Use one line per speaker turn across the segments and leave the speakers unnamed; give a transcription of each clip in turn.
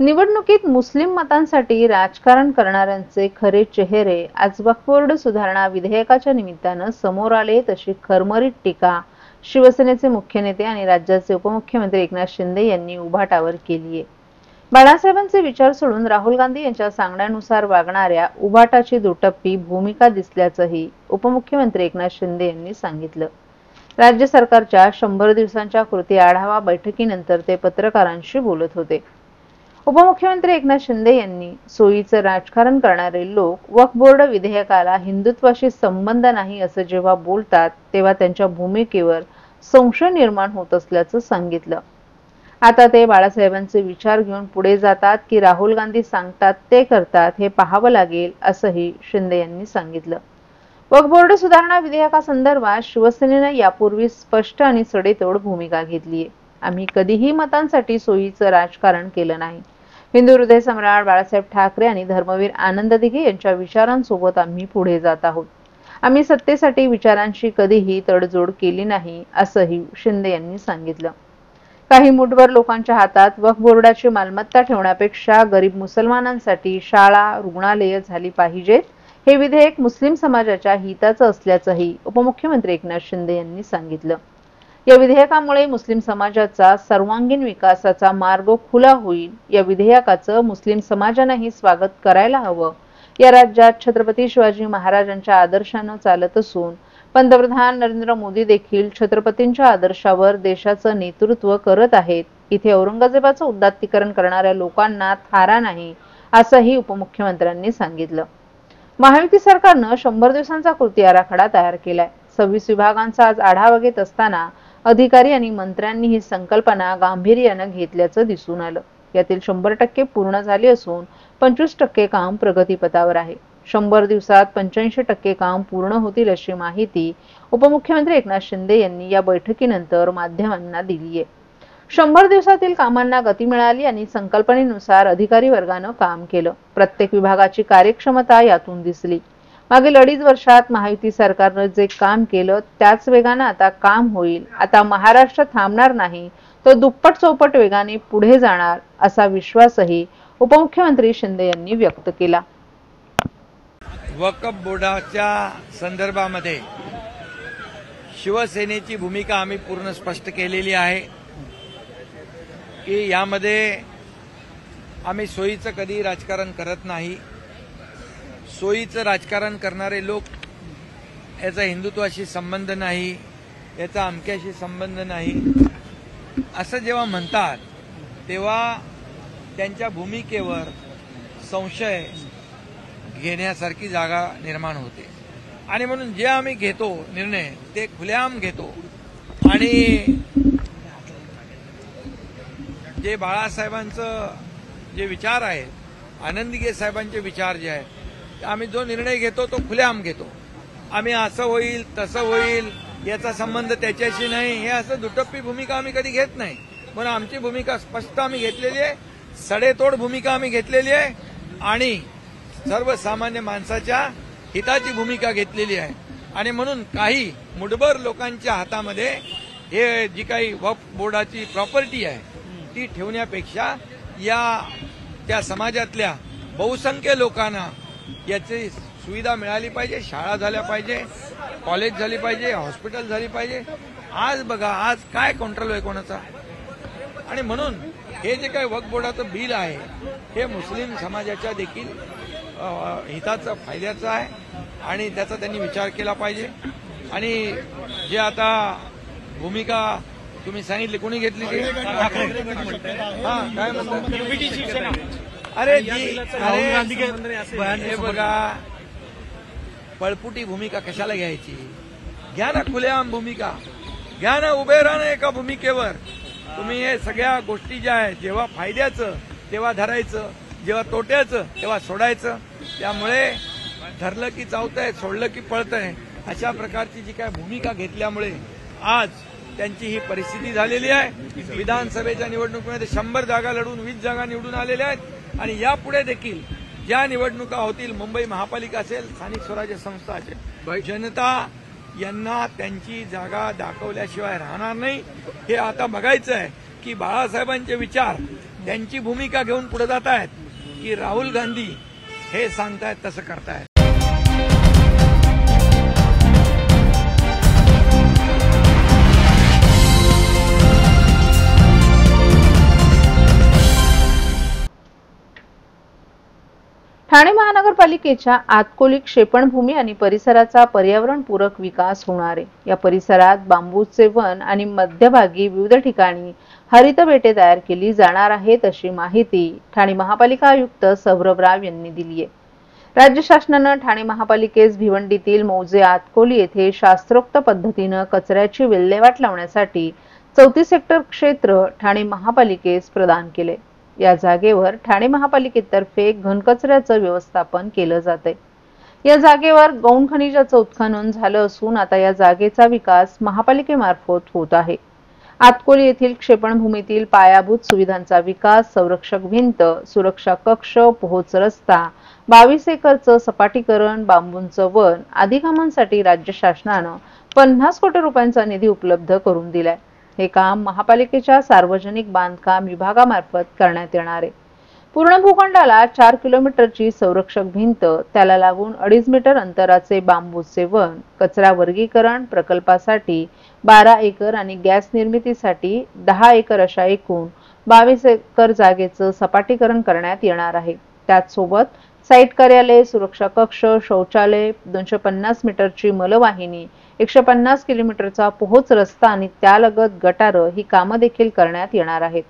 निवडणुकीत मुस्लिम मतांसाठी राजकारण करणाऱ्यांचे खरे चेहरे आज वक्फ बोर्ड सुधारणा विधेयकाच्या निमित्तानं समोर आले, तशी खरमरीत टीका शिवसेनेचे मुख्य नेते आणि राज्याचे उपमुख्यमंत्री एकनाथ शिंदे यांनी उभाटावर केली आहे। बाळासाहेबांचे विचार सोडून राहुल गांधी यांच्या सांगण्यानुसार वागणाऱ्या उभाटाची दुटप्पी भूमिका दिसल्याचंही उपमुख्यमंत्री एकनाथ शिंदे यांनी सांगितलं। राज्य सरकारच्या 100 दिवसांच्या कृती आढावा बैठकीनंतर ते पत्रकारांशी बोलत होते। उपमुख्यमंत्री एकनाथ शिंदे यांनी सोयीचं राजकारण करणारे लोक वक्फ बोर्ड विधेयकाला हिंदुत्वाशी संबंध नाही असं जेव्हा बोलतात, तेव्हा त्यांच्या भूमिकेवर संशय निर्माण होत असल्याचं सांगितलं। आता ते बाळासाहेबांचे विचार घेऊन पुढे जातात की राहुल गांधी सांगतात ते करतात, हे पाहावं लागेल असंही शिंदे यांनी सांगितलं। वक्फ बोर्ड सुधारणा विधेयकासंदर्भात शिवसेनेनं यापूर्वी स्पष्ट आणि सडेतोड भूमिका घेतली आहे। आम्ही कधीही मतांसाठी सोयीचं राजकारण केलं नाही। हिंदू हृदय सम्राट बाळासाहेब ठाकरे आणि धर्मवीर आनंद दिघे यांच्या विचारांसोबत आम्ही पुढे जात आहोत। आम्ही सत्तेसाठी विचारांशी कधीही तडजोड केली नाही असंही शिंदे यांनी सांगितलं। काही मुठभर लोकांच्या हातात वक्फ बोर्डाची मालमत्ता ठेवण्यापेक्षा गरीब मुसलमानांसाठी शाळा, रुग्णालये झाली पाहिजेत, हे विधेयक मुस्लिम समाजाच्या हिताचं असल्याचंही उपमुख्यमंत्री एकनाथ शिंदे यांनी सांगितलं। या विधेयकामुळे मुस्लिम समाजाचा सर्वांगीण विकासाचा मार्ग खुला होईल। या विधेयकाचं मुस्लिम समाजानेही स्वागत करायला हवं। या राज्यात छत्रपती शिवाजी महाराजांच्या आदर्शानं चालत असून पंतप्रधान नरेंद्र मोदी देखील छत्रपतींच्या आदर्शावर देशाचं नेतृत्व करत आहेत। इथे औरंगजेबाचं उदात्तीकरण करणाऱ्या लोकांना थारा नाही असंही उपमुख्यमंत्र्यांनी सांगितलं। महायुती सरकारनं 100 दिवसांचा कृती आराखडा तयार केलाय। 26 विभागांचा आज आढावा घेत असताना अधिकारी आणि मंत्र्यांनी ही संकल्पना गांभीर्यानं घेतल्याचं दिसून आलं। यातील 100% पूर्ण झाली असून 25% काम प्रगतीपथावर आहे। 100 दिवसात 85% काम पूर्ण होतील अशी माहिती उपमुख्यमंत्री एकनाथ शिंदे यांनी या बैठकीनंतर माध्यमांना दिली आहे। 100 दिवसातील कामांना गती मिळाली आणि संकल्पनेनुसार अधिकारी वर्गानं काम केलं। प्रत्येक विभागाची कार्यक्षमता यातून दिसली। मागील 2.5 वर्षात महायुती सरकारनं जे काम केलं त्याच वेगानं आता काम होईल। आता महाराष्ट्र थांबणार नाही, तो दुप्पट चौपट वेगाने पुढे जाणार असा विश्वासही उपमुख्यमंत्री शिंदे यांनी व्यक्त केला।
वक्फ बोर्डाच्या संदर्भामध्ये शिवसेनेची भूमिका आम्ही पूर्ण स्पष्ट केलेली आहे की यामध्ये आम्ही सोयीचं कधी राजकारण करत नाही। सोयीचं राजकारण करणारे लोक याचा हिंदुत्वाशी संबंध नाही, याचा अमक्याशी संबंध नाही असं जेव्हा म्हणतात, तेव्हा त्यांच्या भूमिकेवर संशय घेण्यासारखी जागा निर्माण होते। आणि म्हणून जे आम्ही घेतो निर्णय ते खुलेआम घेतो। आणि जे बाळासाहेबांचं जे विचार आहेत, आनंद दिघे साहेबांचे विचार जे आहेत, आम्ही जो निर्णय घेतो तो खुलेआम घेतो। आम्ही असं होईल तसं होईल याचा संबंध त्याच्याशी नाही, हे असं दुटप्पी भूमिका आम्ही कधी घेत नाही। म्हणून आमची भूमिका स्पष्ट आम्ही घेतलेली आहे, सडेतोड भूमिका आम्ही घेतलेली आहे आणि सर्वसामान्य माणसाच्या हिताची भूमिका घेतलेली आहे। आणि म्हणून काही मुठभर लोकांच्या हातामध्ये हे जी काही वक्फ बोर्डाची प्रॉपर्टी आहे ती ठेवण्यापेक्षा त्या समाजातल्या बहुसंख्य लोकांना याची सुविधा मिळाली पाहिजे। शाळा झाल्या पाहिजे, कॉलेज झाली पाहिजे, हॉस्पिटल झाली पाहिजे। आज बघा, आज काय कंट्रोल आहे कोणाचा। आणि म्हणून हे जे काही वक्फ बोर्डाचं बिल आहे हे मुस्लिम समाजाच्या देखील हिताचं, फायद्याचं आहे आणि त्याचा त्यांनी विचार केला पाहिजे। आणि जे आता भूमिका तुम्ही सांगितली, कोणी घेतली ती? काय म्हणतात? अरे हे बघा, पळपुटी भूमिका कशाला घ्यायची? घ्या ना खुलेआम भूमिका, घ्या ना, उभे राहा ना एका भूमिकेवर। तुम्ही हे सगळ्या गोष्टी ज्या आहेत, जेव्हा फायद्याचं तेव्हा धरायचं, जेव्हा तोट्याचं तेव्हा सोडायचं। त्यामुळे धरलं की चावतंय, सोडलं की पळतंय, अशा प्रकारची जी काय भूमिका घेतल्यामुळे आज त्यांची ही परिस्थिती झालेली आहे। विधानसभेच्या निवडणुकीमध्ये 100 जागा लढून 20 जागा निवडून आलेल्या आहेत आणि यापुढे देखील ज्या निवडणुका होतील, मुंबई महापालिका असेल, स्थानिक स्वराज्य संस्था असेल, जनता यांना त्यांची जागा दाखवल्याशिवाय राहणार नाही। हे आता बघायचं आहे की बाळासाहेबांचे विचार त्यांची भूमिका घेऊन पुढे जात आहेत की राहुल गांधी हे सांगतायत तसं करतायत.
ठाणे महानगरपालिकेच्या आतकोली क्षेपणभूमी आणि परिसराचा पर्यावरणपूरक विकास होणार आहे. या परिसरात बांबूचे वन आणि मध्यभागी विविध ठिकाणी हरित बेटे तयार केली जाणार आहेत, अशी माहिती ठाणे महापालिका आयुक्त सौरभ राव यांनी दिली आहे. राज्य शासनानं ठाणे महापालिकेस भिवंडीतील मौजे आतकोली येथे शास्त्रोक्त पद्धतीनं कचऱ्याची विल्हेवाट लावण्यासाठी 34 हेक्टर क्षेत्र ठाणे महापालिकेस प्रदान केले. या जागेवर ठाणे महापालिकेतर्फे घनकचऱ्याचं व्यवस्थापन केलं जाते. या जागेवर गौण खनिजाचं उत्खनन झालं असून आता या जागेचा विकास महापालिकेमार्फत होत आहे. आतकोली येथील क्षेपणभूमीतील पायाभूत सुविधांचा विकास, संरक्षक भिंत, सुरक्षा कक्ष, पोहोच रस्ता, 22 एकरचं सपाटीकरण, बांबूंचं वन आदी कामांसाठी राज्य शासनानं 50 कोटी रुपयांचा निधी उपलब्ध करून दिलाय. हे काम महापालिकेच्या सार्वजनिक बांधकाम विभागामार्फत करण्यात येणार आहे. पूर्ण भूखंडाला 4 किलोमीटरची संरक्षक भिंत, त्याला लागून 2.5 मीटर अंतराचे बांबूचे वन, कचरा वर्गीकरण प्रकल्पासाठी 12 एकर आणि गॅस निर्मितीसाठी 10 एकर अशा एकूण 22 एकर जागेचं सपाटीकरण करण्यात येणार आहे. त्याचसोबत साईट कार्यालय, सुरक्षा कक्ष, शौचालय, 250 मीटरची मलवाहिनी, 150 किलोमीटरचा पोहोच रस्ता आणि त्यालगत गटार ही कामं देखील करण्यात येणार आहेत.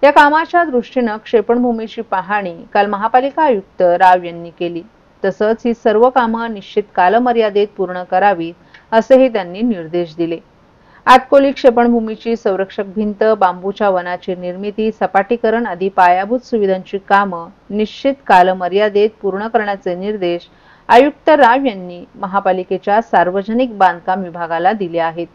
या कामाच्या दृष्टीनं क्षेपणभूमीची पाहणी काल महापालिका आयुक्त राव यांनी केली. तसंच ही सर्व कामं निश्चित कालमर्यादेत पूर्ण करावीत, असेही त्यांनी निर्देश दिले. आतकोली क्षेपणभूमीची संरक्षक भिंत, बांबूच्या वनाची निर्मिती, सपाटीकरण आदी पायाभूत सुविधांची कामं निश्चित कालमर्यादेत पूर्ण करण्याचे निर्देश आयुक्त राव यांनी महापालिकेच्या सार्वजनिक बांधकाम विभागाला दिले आहेत.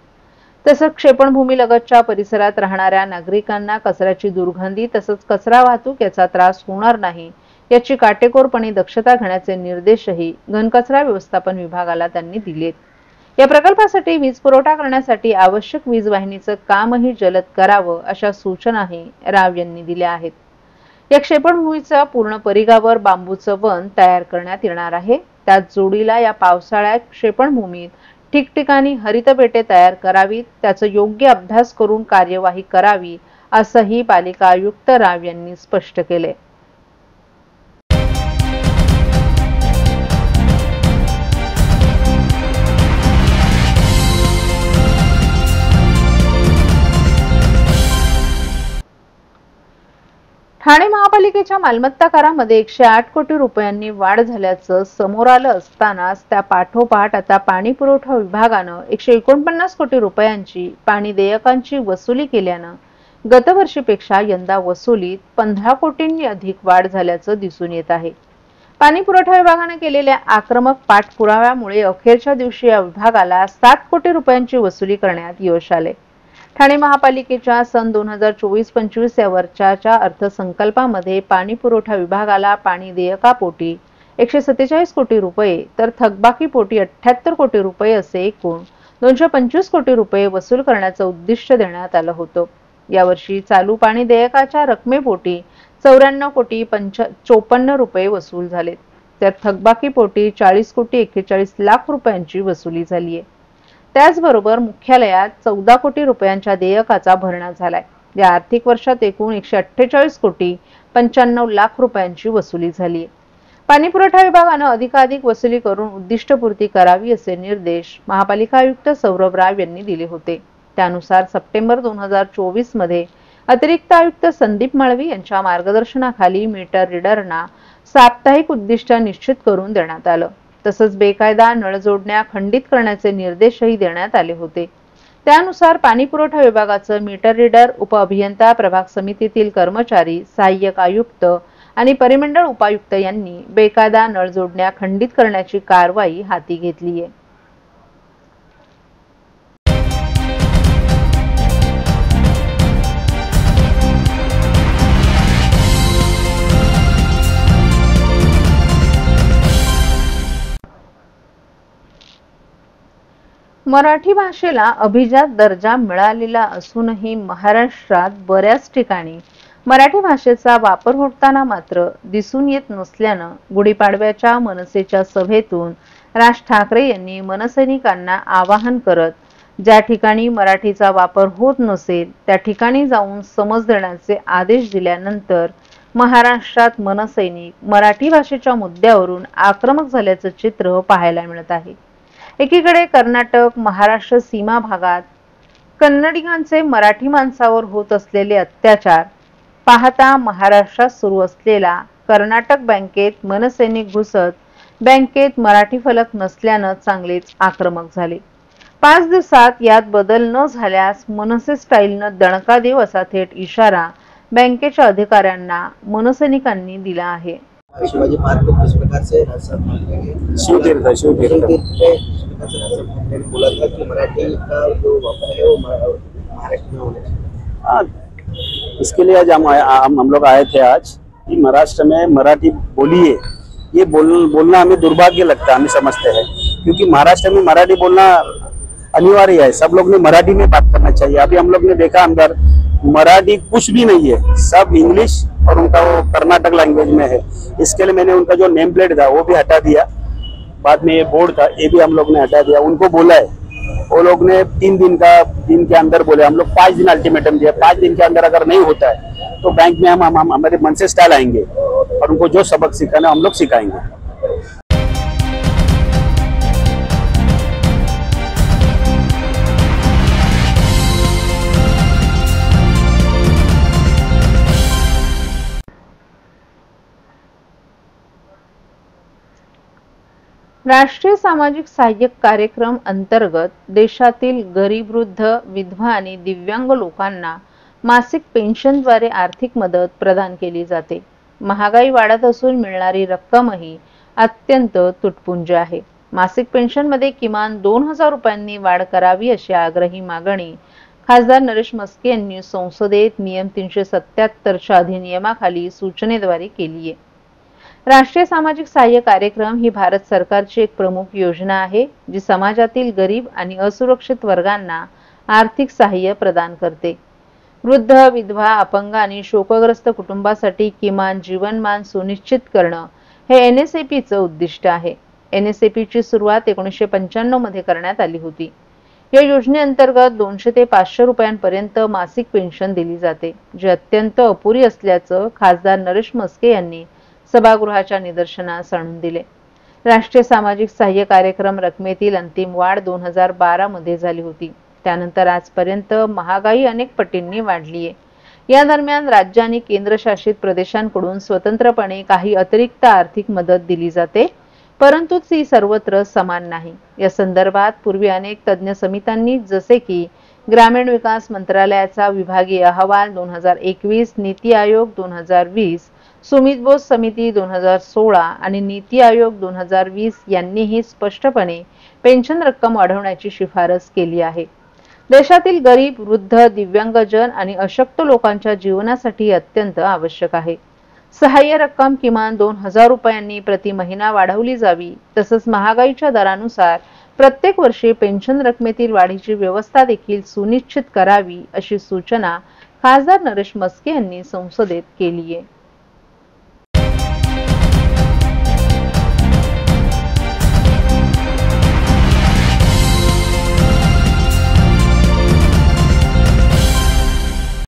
तसंच क्षेपणभूमीलगतच्या परिसरात राहणाऱ्या नागरिकांना कचऱ्याची दुर्गंधी तसंच कचरा वाहतूक याचा त्रास होणार नाही याची काटेकोरपणे दक्षता घेण्याचे निर्देशही घनकचरा व्यवस्थापन विभागाला त्यांनी दिलेत. या प्रकल्पासाठी वीज पुरवठा करण्यासाठी आवश्यक वीज वाहिनीचं कामही जलद करावं, अशा सूचनाही राव यांनी दिल्या आहेत. या क्षेपणभूमीच्या पूर्ण परिघावर बांबूचं वन तयार करण्यात येणार आहे. त्याच जोडीला या पावसाळ्यात क्षेपणभूमीत ठिकठिकाणी हरित बेटे तयार करावीत, त्याचा योग्य अभ्यास करून कार्यवाही करावी, असंही पालिका आयुक्त राव यांनी स्पष्ट केले. ठाणे महापालिकेच्या मालमत्ता करामध्ये 108 कोटी रुपयांनी वाढ झाल्याचं समोर आलं असतानाच त्या पाठोपाठ आता पाणी पुरवठा विभागानं 149 कोटी रुपयांची पाणी देयकांची वसुली केल्यानं गतवर्षीपेक्षा यंदा वसुलीत 15 कोटींनी अधिक वाढ झाल्याचं दिसून येत आहे. पाणी पुरवठा विभागाने केलेल्या आक्रमक पाठपुराव्यामुळे अखेरच्या दिवशी या विभागाला 7 कोटी रुपयांची वसुली करण्यात यश आले. ठाणे महापालिकेच्या सन 2024-25 या वर्षाच्या अर्थसंकल्पामध्ये पाणी पुरवठा विभागाला पाणी देयकापोटी 147 कोटी रुपये तर थकबाकीपोटी 78 कोटी रुपये असे एकूण 225 कोटी रुपये वसूल करण्याचं उद्दिष्ट देण्यात आलं होतं. यावर्षी चालू पाणी देयकाच्या रकमेपोटी 94 कोटी 54 रुपये वसूल झालेत, तर थकबाकीपोटी 40 कोटी 41 लाख रुपयांची वसुली झाली आहे. त्याचबरोबर मुख्यालयात 14 कोटी रुपयांच्या देयकाचा भरणा झालाय. या आर्थिक वर्षात एकूण 148 कोटी 95 लाख रुपयांची वसुली झाली आहे. पाणी पुरवठा विभागानं अधिकाधिक वसुली करून उद्दिष्टपूर्ती करावी असे निर्देश महापालिका आयुक्त सौरभ राव यांनी दिले होते. त्यानुसार सप्टेंबर 2024 मध्ये अतिरिक्त आयुक्त संदीप माळवी यांच्या मार्गदर्शनाखाली मीटर रीडरना साप्ताहिक उद्दिष्ट निश्चित करून देण्यात आलं. तसंच बेकायदा नळ जोडण्या खंडित करण्याचे निर्देशही देण्यात आले होते. त्यानुसार पाणी पुरवठा विभागाचं मीटर रीडर, उपअभियंता, प्रभाग समितीतील कर्मचारी, सहाय्यक आयुक्त आणि परिमंडळ उपायुक्त यांनी बेकायदा नळ जोडण्या खंडित करण्याची कारवाई हाती घेतली आहे. मराठी भाषेला अभिजात दर्जा मिळालेला असूनही महाराष्ट्रात बऱ्याच ठिकाणी मराठी भाषेचा वापर होताना मात्र दिसून येत नसल्यानं गुढीपाडव्याच्या मनसेच्या सभेतून राज ठाकरे यांनी मनसैनिकांना आवाहन करत ज्या ठिकाणी मराठीचा वापर होत नसेल त्या ठिकाणी जाऊन समज देण्याचे आदेश दिल्यानंतर महाराष्ट्रात मनसैनिक मराठी भाषेच्या मुद्द्यावरून आक्रमक झाल्याचं चित्र पाहायला मिळत आहे। एकीकडे कर्नाटक महाराष्ट्र सीमा भागात कन्नडिगांचे मराठी माणसावर होत असलेले अत्याचार पाहता महाराष्ट्रात सुरू असलेला कर्नाटक बँकेत मनसैनिक घुसत बँकेत मराठी फलक नसल्यानं चांगलेच आक्रमक झाले। 5 दिवसात यात बदल न झाल्यास मनसे स्टाईलनं दणका देऊ असा थेट इशारा बँकेच्या अधिकाऱ्यांना मनसैनिकांनी दिला आहे।
शिवाजी पार्क में किस प्रकार से शिवतीर्थ पे बोला था कि मराठी का जो वापर है वो महाराष्ट्र में होना चाहिए।
इसके लिए आज हम लोग आए थे आज कि महाराष्ट्र में मराठी बोलिए, ये बोलना हमें दुर्भाग्य लगता है, हमें समझते हैं, क्योंकि महाराष्ट्र में मराठी बोलना अनिवार्य है। सब लोग ने मराठी में बात करना चाहिए। अभी हम लोग ने देखा अंदर मराठी कुछ भी नहीं है, सब इंग्लिश और उनका वो कर्नाटक लैंग्वेज में है। इसके लिए मैंने उनका जो नेम प्लेट था वो भी हटा दिया, बाद में ये बोर्ड था ये भी हम लोग ने हटा दिया। उनको बोला है, वो लोग ने 3 दिन के अंदर बोले, हम लोग 5 दिन अल्टीमेटम दिया। 5 दिन के अंदर अगर नहीं होता है तो बैंक में हम हमारे मन से स्टाइल आएंगे और उनको जो सबक सिखाना हम लोग सिखाएंगे।
राष्ट्रीय सामाजिक सहाय्य कार्यक्रम अंतर्गत देशातील गरीब, वृद्ध, विधवा आणि दिव्यांग लोकांना मासिक पेन्शनद्वारे आर्थिक मदत प्रदान केली जाते। महागाई वाढत असून मिळणारी रक्कमही अत्यंत तुटपुंज आहे। मासिक पेन्शनमध्ये किमान 2000 रुपयांनी वाढ करावी अशी आग्रही मागणी खासदार नरेश म्हस्के यांनी संसदेत नियम 377 च्या अधिनियमाखाली सूचनेद्वारे केली आहे। राष्ट्रीय सामाजिक सहाय्य कार्यक्रम ही भारत सरकारची एक प्रमुख योजना आहे जी समाजातील गरीब आणि असुरक्षित वर्गांना आर्थिक सहाय्य प्रदान करते। वृद्ध, विधवा, अपंग आणि शोकग्रस्त कुटुंबासाठी किमान जीवनमान सुनिश्चित करणं हे एनएसएपीचं उद्दिष्ट आहे। एनएसएपीची सुरुवात 1995 मध्ये करण्यात आली होती। या योजनेअंतर्गत 200 ते 500 रुपयांपर्यंत मासिक पेन्शन दिली जाते, जी अत्यंत अपुरी असल्याचं खासदार नरेश म्हस्के यांनी सभागृहाच्या निदर्शनास आणून दिले। राष्ट्रीय सामाजिक सहाय्य कार्यक्रम रकमेतील अंतिम वाढ 2012 मध्ये झाली होती। त्यानंतर आजपर्यंत महागाई अनेक पटींनी वाढली आहे। या दरम्यान राज्य आणि केंद्रशासित प्रदेशांकडून स्वतंत्रपणे काही अतिरिक्त आर्थिक मदत दिली जाते, परंतु ती सर्वत्र समान नाही। या संदर्भात पूर्वी अनेक तज्ञ समित्यांनी जसे की ग्रामीण विकास मंत्रालयाचा विभागीय अहवाल 2021, नीती आयोग 2020, सुमित बोस समिती 2016 आणि नीती आयोग 2020 यांनीही स्पष्टपणे पेन्शन रक्कम वाढवण्याची शिफारस केली आहे। देशातील गरीब, वृद्ध, दिव्यांगजन आणि अशक्त लोकांच्या जीवनासाठी अत्यंत आवश्यक आहे। सहाय्य रक्कम किमान 2000 रुपयांनी प्रति महिना वाढवली जावी, तसंच महागाईच्या दरानुसार प्रत्येक वर्षी पेन्शन रकमेतील वाढीची व्यवस्था देखील सुनिश्चित करावी अशी सूचना खासदार नरेश म्हस्के यांनी संसदेत केली आहे।